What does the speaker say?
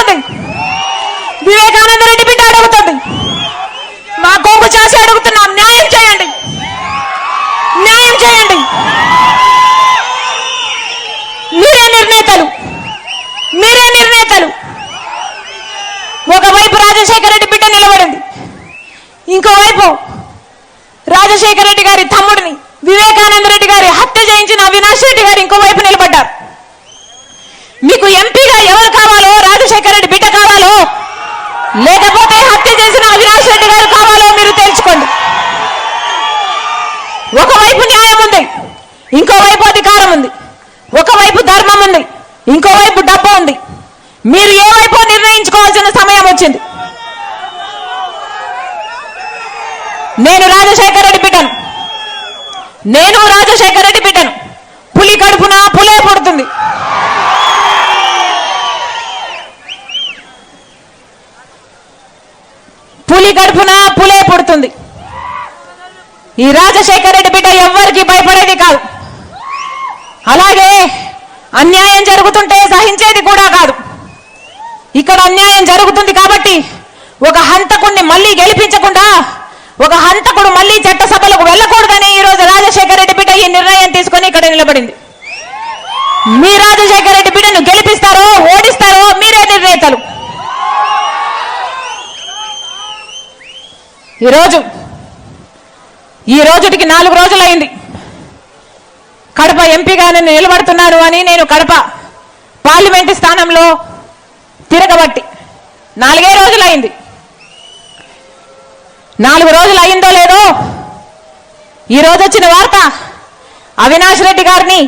అడుగుతుంది, వివేకానంద రెడ్డి బిడ్డ అడుగుతుంది, మా కొంగు చాసి అడుగుతున్నాం, న్యాయం చేయండి, న్యాయం చేయండి. మీరే నిర్ణేతలు, మీరే నిర్ణేతలు. ఒకవైపు రాజశేఖర రెడ్డి బిడ్డ నిలబడింది, ఇంకోవైపు రాజశేఖర రెడ్డి గారి తమ్ముడిని వివేకానంద రెడ్డి గారి హత్య చేయించిన అవినాష్ రెడ్డి గారు ఇంకోవైపు నిలబడ్డారు. మీకు ఎంపీగా ఎవరు కావాలో, రాజశేఖర రెడ్డి బిడ్డ కావాలో, లేకపోతే హత్య చేసిన అవినాష్ రెడ్డి గారు కావాలో మీరు తెలుసుకోండి. ఒకవైపు న్యాయం ఉంది, ఇంకోవైపు అధికారం ఉంది. ఒకవైపు ధర్మం ఉంది, ఇంకోవైపు డబ్బు ఉంది. మీరు ఏ వైపు నిర్ణయించుకోవాల్సిన సమయం వచ్చింది. నేను రాజశేఖర రెడ్డి బిడ్డను, నేను రాజశేఖర రెడ్డి బిడ్డను. పులి కడుపున పులే పుడుతుంది. పులి కడుపున పులే పుడుతుంది. ఈ రాజశేఖర రెడ్డి బిడ్డ ఎవ్వరికి భయపడేది కాదు. అలాగే అన్యాయం జరుగుతుంటే సహించేది కూడా కాదు. ఇక్కడ అన్యాయం జరుగుతుంది కాబట్టి ఒక హంతకుడిని మళ్ళీ గెలిపించకుండా, ఒక హంతకుడు మళ్ళీ చట్టసభలకు వెళ్ళకూడదని ఈరోజు రాజశేఖర రెడ్డి బిడ్డ ఈ నిర్ణయం తీసుకొని ఇక్కడ నిలబడింది. మీ రాజశేఖర రెడ్డి బిడ్డను గెలిపిస్తారో ఓడిస్తారో మీరే నిర్ణేతలు. ఈ రోజుటికి 4 రోజులైంది కడప ఎంపీగా నేను నిలబడుతున్నాను అని. నేను కడప పార్లమెంటు స్థానంలో తిరగబట్టి 4 రోజులైంది. 4 రోజులు అయిందో లేదో ఈ రోజు వచ్చిన వార్త, అవినాష్ రెడ్డి గారిని